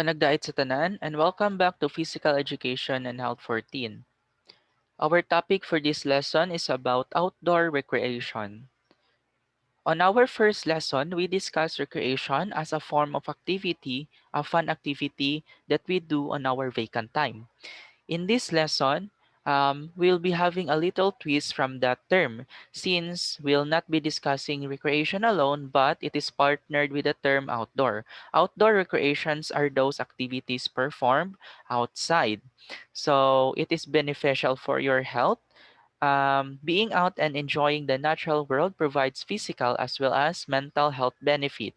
Panagdait sa tanan and welcome back to Physical Education and Health 14. Our topic for this lesson is about outdoor recreation. On our first lesson, we discussed recreation as a form of activity, a fun activity that we do on our vacant time. In this lesson, we'll be having a little twist from that term since we'll not be discussing recreation alone, but it is partnered with the term outdoor. Outdoor recreations are those activities performed outside. So it is beneficial for your health. Being out and enjoying the natural world provides physical as well as mental health benefit.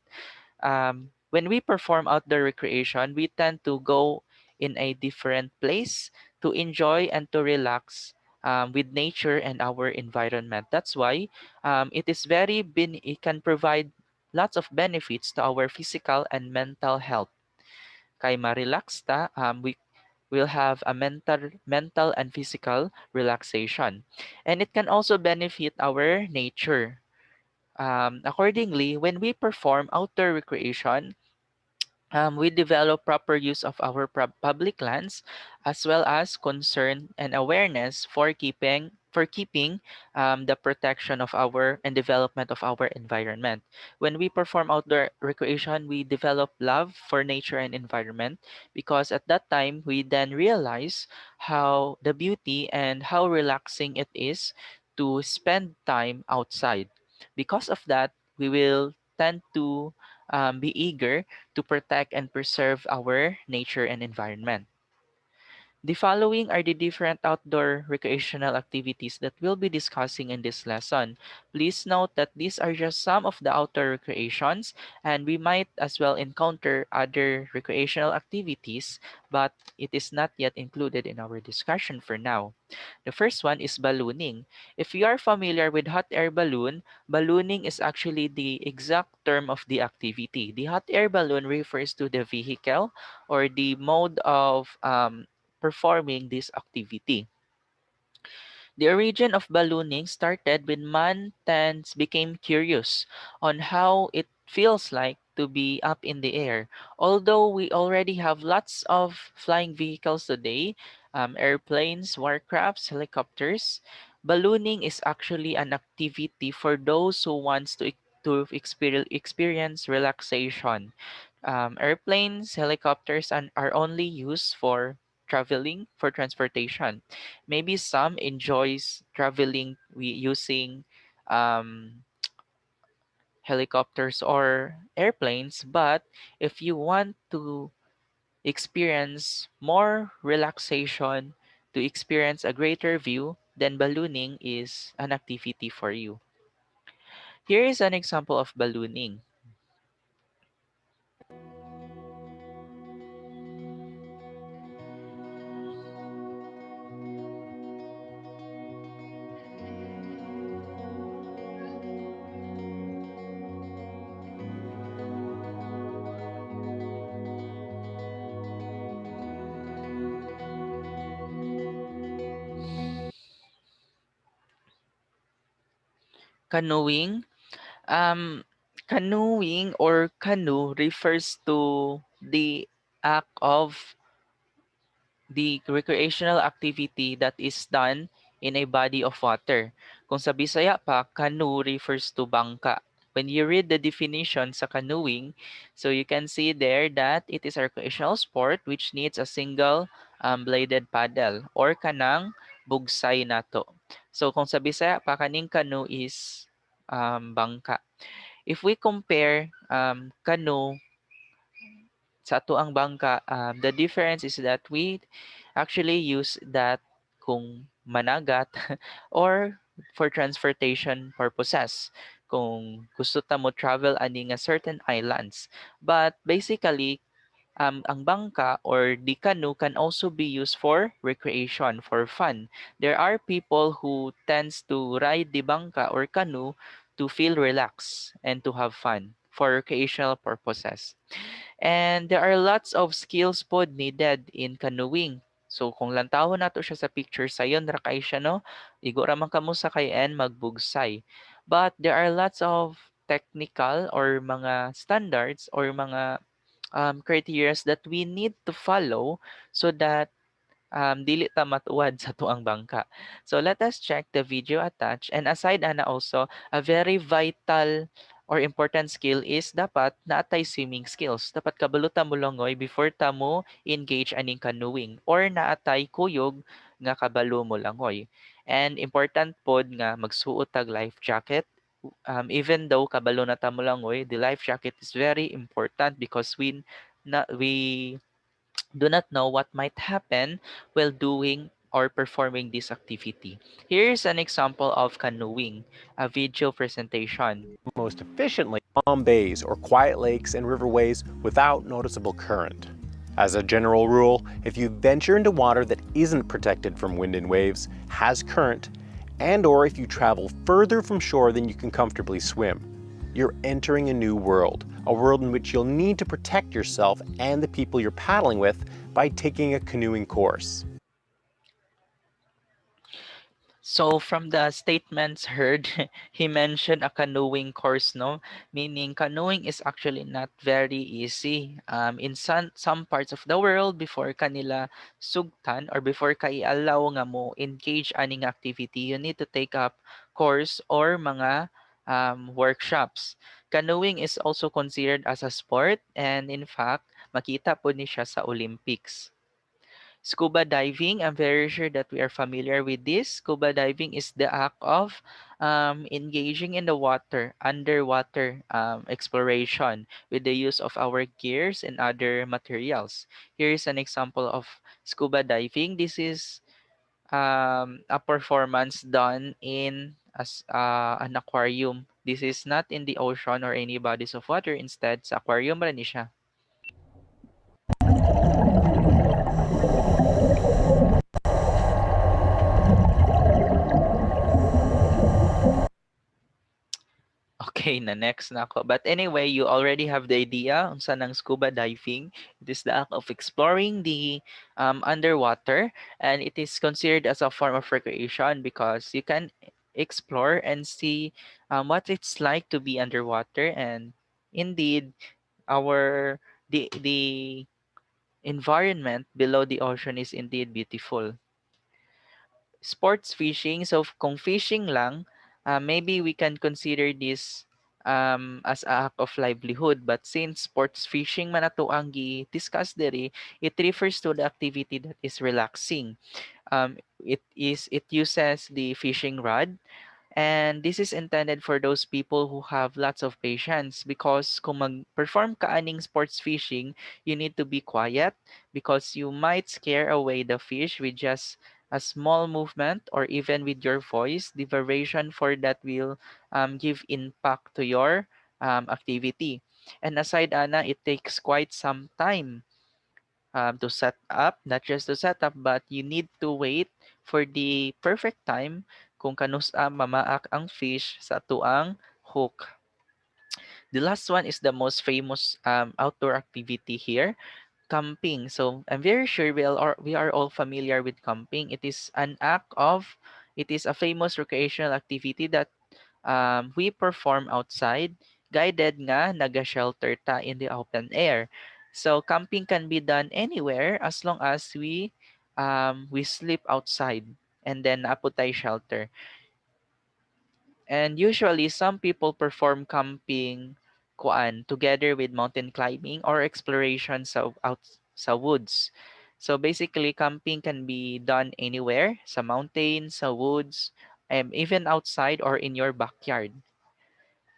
When we perform outdoor recreation, we tend to go in a different place to enjoy and to relax with nature and our environment. That's why it can provide lots of benefits to our physical and mental health. Kay ma-relax ta, we will have a mental and physical relaxation. And it can also benefit our nature. Accordingly, when we perform outdoor recreation, we develop proper use of our public lands as well as concern and awareness for keeping the protection of our and development of our environment. When we perform outdoor recreation, we develop love for nature and environment because at that time we then realize how the beauty and how relaxing it is to spend time outside. Because of that, we will tend to be eager to protect and preserve our nature and environment. The following are the different outdoor recreational activities that we'll be discussing in this lesson. Please note that these are just some of the outdoor recreations, and we might as well encounter other recreational activities, but it is not yet included in our discussion for now. The first one is ballooning. If you are familiar with hot air balloon, ballooning is actually the exact term of the activity. The hot air balloon refers to the vehicle or the mode of performing this activity. The origin of ballooning started when man-tens became curious on how it feels like to be up in the air. Although we already have lots of flying vehicles today, airplanes, warcrafts, helicopters, ballooning is actually an activity for those who wants to experience relaxation. Airplanes, helicopters, are only used for traveling, for transportation. Maybe some enjoys traveling using um, helicopters or airplanes, but if you want to experience more relaxation, to experience a greater view, then ballooning is an activity for you. Here is an example of ballooning. Canoeing. Um, Canoeing or canoe refers to the act of the recreational activity that is done in a body of water. Kung sa Bisaya pa, canoe refers to bangka. When you read the definition sa canoeing, so you can see there that it is a recreational sport which needs a single bladed paddle or kanang bugsay nato. So kung sa Bisaya pa, kaning canoe is bangka. If we compare canoe sa atuang bangka, the difference is that we actually use that kung managat or for transportation purposes. Kung gusto ta mo travel ani nga certain islands. But basically, ang bangka or the canoe can also be used for recreation, for fun. There are people who tends to ride the bangka or canoe to feel relaxed and to have fun for recreational purposes. And there are lots of skills pod needed in canoeing. So kung lantawon nato siya sa picture sayon ra kay siya no, igo ra man kamo sa kayen magbugsay. But there are lots of technical or mga standards or mga criteria that we need to follow so that dili ta matuwad sa tuang bangka. So let us check the video attached. And aside ana also, a very vital or important skill is dapat naatay swimming skills. Dapat kabalo ta mo longoy before ta mo engage aning canoeing or naatay kuyog nga kabalo mo langoy. And important pod nga magsuot tag life jacket. Even though kabalo na ta mo langoy, the life jacket is very important because we do not know what might happen while doing or performing this activity. Here's an example of canoeing, a video presentation. Most efficiently calm bays or quiet lakes and riverways without noticeable current. As a general rule, if you venture into water that isn't protected from wind and waves, has current, and or if you travel further from shore than you can comfortably swim, you're entering a new world, a world in which you'll need to protect yourself and the people you're paddling with by taking a canoeing course. So from the statements heard, he mentioned a canoeing course, no? Meaning canoeing is actually not very easy. In some parts of the world, before kanila sugtan or before ka i-allow nga mo engage aning activity, you need to take up course or mga workshops. Canoeing is also considered as a sport and in fact, makita po ni siya sa Olympics. Scuba diving, I'm very sure that we are familiar with this. Scuba diving is the act of engaging in the water, underwater exploration with the use of our gears and other materials. Here is an example of scuba diving. This is a performance done in an aquarium. This is not in the ocean or any bodies of water. Instead, sa aquarium rin siya. Okay, na next na ako. But anyway, you already have the idea on saan ang scuba diving. It is the act of exploring the underwater and it is considered as a form of recreation because you can explore and see what it's like to be underwater and indeed our the environment below the ocean is indeed beautiful. Sports fishing. So kung fishing lang, maybe we can consider this as a act of livelihood. But since sports fishing man ato ang discuss diri, it refers to the activity that is relaxing. It uses the fishing rod and this is intended for those people who have lots of patience because kung mag-perform ka aning sports fishing, you need to be quiet because you might scare away the fish with just a small movement or even with your voice. The vibration for that will give impact to your activity. And aside, Anna, it takes quite some time to set up, not just to set up, but you need to wait for the perfect time kung kanus-a mamaak ang fish sa tuang hook. The last one is the most famous outdoor activity here, camping. So I'm very sure we are all familiar with camping. It is a famous recreational activity that we perform outside, guided nga naga-shelter ta in the open air. So camping can be done anywhere as long as we sleep outside and then naapod tayo shelter. And usually some people perform camping kuan together with mountain climbing or exploration sa woods. So basically camping can be done anywhere, sa mountains, sa woods, even outside or in your backyard.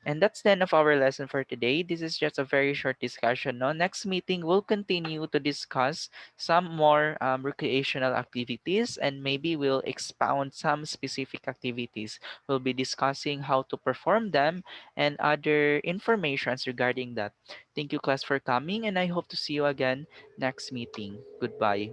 And that's the end of our lesson for today. This is just a very short discussion. No? Next meeting, we'll continue to discuss some more recreational activities and maybe we'll expound some specific activities. We'll be discussing how to perform them and other informations regarding that. Thank you, class, for coming, and I hope to see you again next meeting. Goodbye.